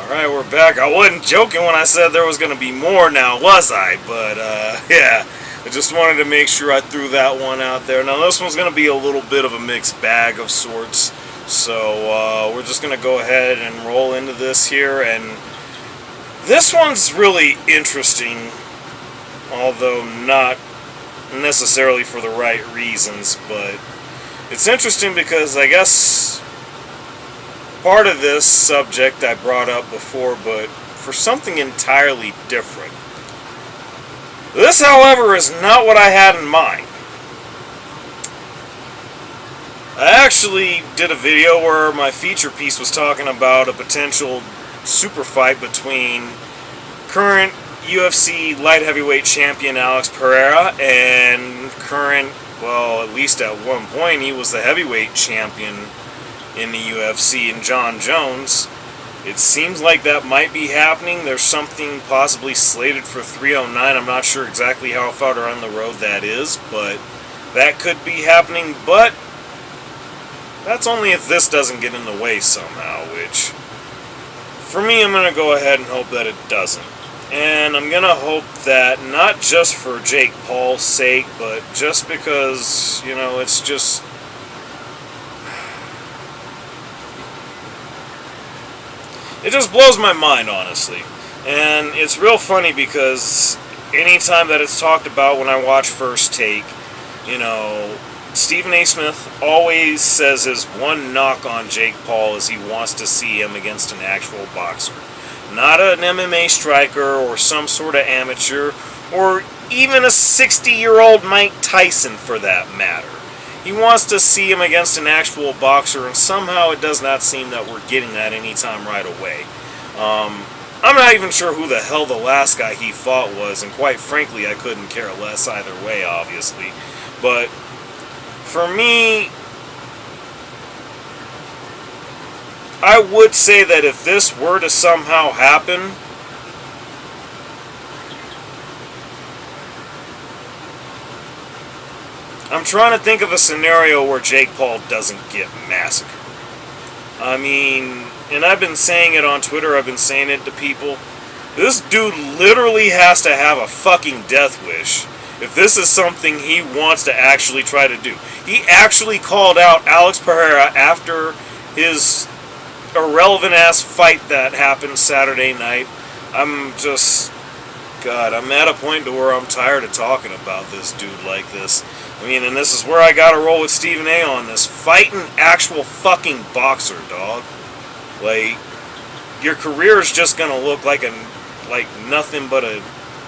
Alright, we're back. I wasn't joking when I said there was going to be more now, was I? But, yeah. I just wanted to make sure I threw that one out there. Now, this one's going to be a little bit of a mixed bag of sorts. So, we're just going to go ahead and roll into this here. And this one's really interesting, although not necessarily for the right reasons. But it's interesting because I guess part of this subject I brought up before, but for something entirely different. This, however, is not what I had in mind. I actually did a video where my feature piece was talking about a potential super fight between current UFC light heavyweight champion Alex Pereira and current, well, at least at one point, he was the heavyweight champion in the UFC, and John Jones. It seems like that might be happening. There's something possibly slated for 309. I'm not sure exactly how far down the road that is, but that could be happening. But that's only if this doesn't get in the way somehow, which for me, I'm going to go ahead and hope that it doesn't. And I'm going to hope that not just for Jake Paul's sake, but just because, you know, it's just... it just blows my mind, honestly. And it's real funny because anytime that it's talked about when I watch First Take, you know, Stephen A. Smith always says his one knock on Jake Paul is he wants to see him against an actual boxer. Not an MMA striker or some sort of amateur or even a 60-year-old Mike Tyson for that matter. He wants to see him against an actual boxer, and somehow it does not seem that we're getting that anytime right away. I'm not even sure who the hell the last guy he fought was, and quite frankly, I couldn't care less either way, obviously. But for me, I would say that if this were to somehow happen, I'm trying to think of a scenario where Jake Paul doesn't get massacred. I mean, and I've been saying it on Twitter, I've been saying it to people. This dude literally has to have a fucking death wish if this is something he wants to actually try to do. He actually called out Alex Pereira after his irrelevant-ass fight that happened Saturday night. I'm just... God, I'm at a point to where I'm tired of talking about this dude like this. I mean, and this is where I gotta roll with Stephen A. on this. Fight an actual fucking boxer, dog. Like, your career is just gonna look like nothing but a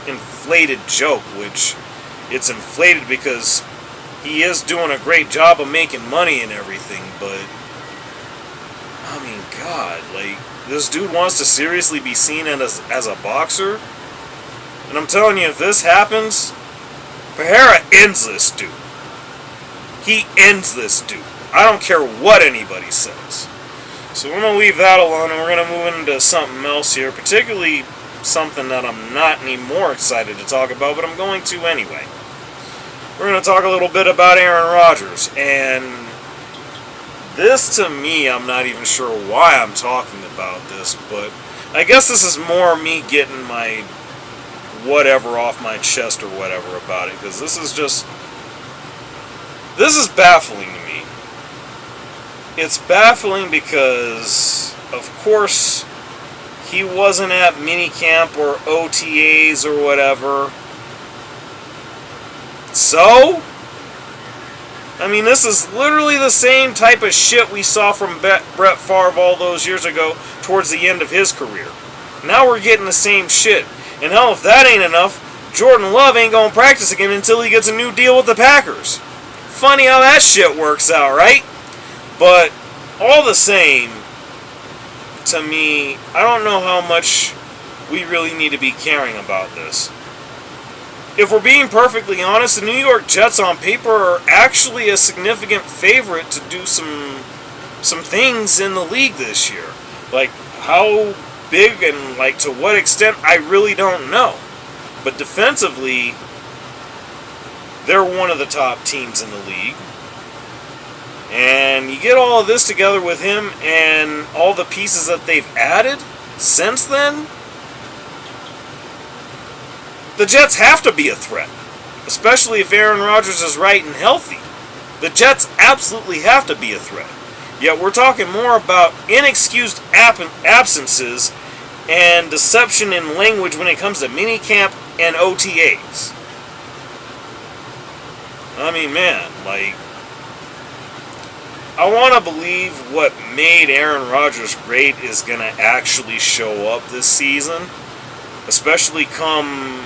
inflated joke, which it's inflated because he is doing a great job of making money and everything, but I mean, God, like, this dude wants to seriously be seen as a boxer? And I'm telling you, if this happens, Pereira ends this dude. He ends this dude. I don't care what anybody says. So we're going to leave that alone, and we're going to move into something else here, particularly something that I'm not any more excited to talk about, but I'm going to anyway. We're going to talk a little bit about Aaron Rodgers, and this, to me, I'm not even sure why I'm talking about this, but I guess this is more me getting my whatever off my chest or whatever about it, because this is baffling to me. It's baffling because, of course, he wasn't at minicamp or OTAs or whatever. So, I mean, this is literally the same type of shit we saw from Brett Favre all those years ago towards the end of his career. Now we're getting the same shit. And hell, if that ain't enough, Jordan Love ain't going to practice again until he gets a new deal with the Packers. Funny how that shit works out, right? But all the same, to me, I don't know how much we really need to be caring about this. If we're being perfectly honest, the New York Jets on paper are actually a significant favorite to do some things in the league this year. Like, how big and like to what extent, I really don't know. But defensively, they're one of the top teams in the league. And you get all of this together with him and all the pieces that they've added, Since then, the Jets have to be a threat, especially if Aaron Rodgers is right and healthy. The Jets absolutely have to be a threat. Yet we're talking more about inexcused absences and deception in language when it comes to minicamp and OTAs. I mean, man, like, I want to believe what made Aaron Rodgers great is going to actually show up this season, especially come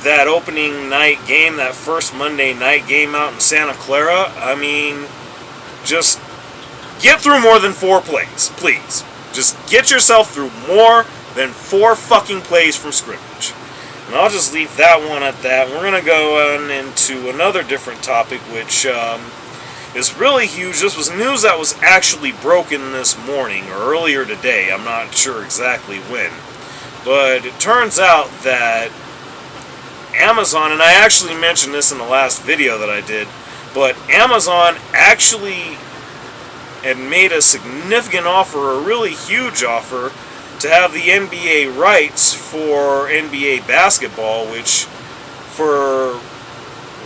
that opening night game, that first Monday night game out in Santa Clara. I mean, just get through more than 4 plays, please. Just get yourself through more than 4 fucking plays from scrimmage. And I'll just leave that one at that. We're going to go on into another different topic, which is really huge. This was news that was actually broken this morning, or earlier today. I'm not sure exactly when. But it turns out that Amazon, and I actually mentioned this in the last video that I did, but Amazon actually had made a significant offer, a really huge offer, to have the NBA rights for NBA basketball, which for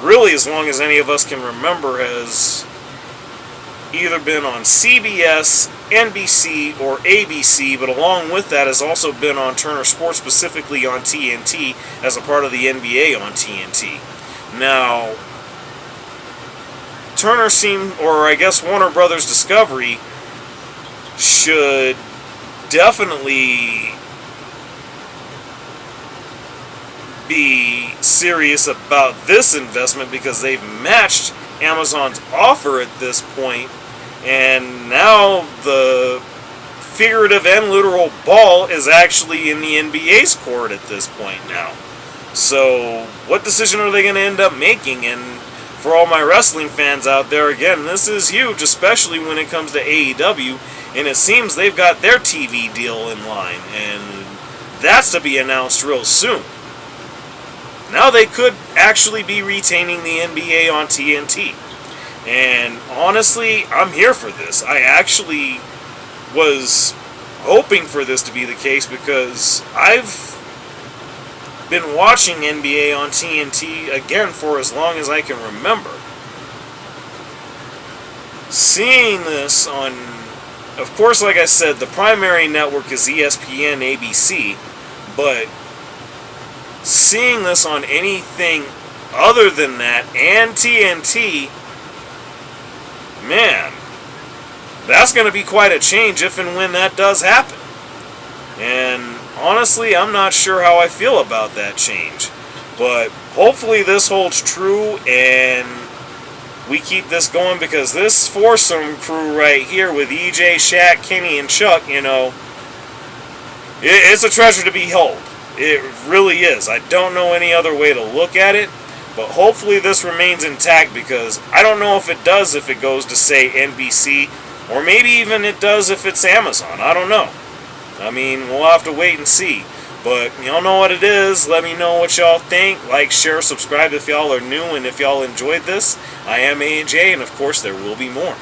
really as long as any of us can remember has either been on CBS, NBC, or ABC, but along with that has also been on Turner Sports, specifically on TNT, as a part of the NBA on TNT. Now, Turner seemed, or I guess Warner Brothers Discovery, should definitely be serious about this investment, because they've matched Amazon's offer at this point, and now the figurative and literal ball is actually in the NBA's court at this point now. So what decision are they going to end up making? And for all my wrestling fans out there, again, this is huge, especially when it comes to AEW, and it seems they've got their TV deal in line, and that's to be announced real soon. Now they could actually be retaining the NBA on TNT. And honestly, I'm here for this. I actually was hoping for this to be the case, because I've been watching NBA on TNT, again, for as long as I can remember. Seeing this on, of course, like I said, the primary network is ESPN, ABC, but seeing this on anything other than that and TNT, man, that's going to be quite a change if and when that does happen. And honestly, I'm not sure how I feel about that change. But hopefully this holds true and we keep this going, because this foursome crew right here with EJ, Shaq, Kenny, and Chuck, you know, it's a treasure to behold. It really is. I don't know any other way to look at it. But hopefully this remains intact, because I don't know if it does if it goes to, say, NBC, or maybe even it does if it's Amazon. I don't know. I mean, we'll have to wait and see. But y'all know what it is. Let me know what y'all think. Like, share, subscribe if y'all are new, and if y'all enjoyed this. I am A&J, and of course there will be more.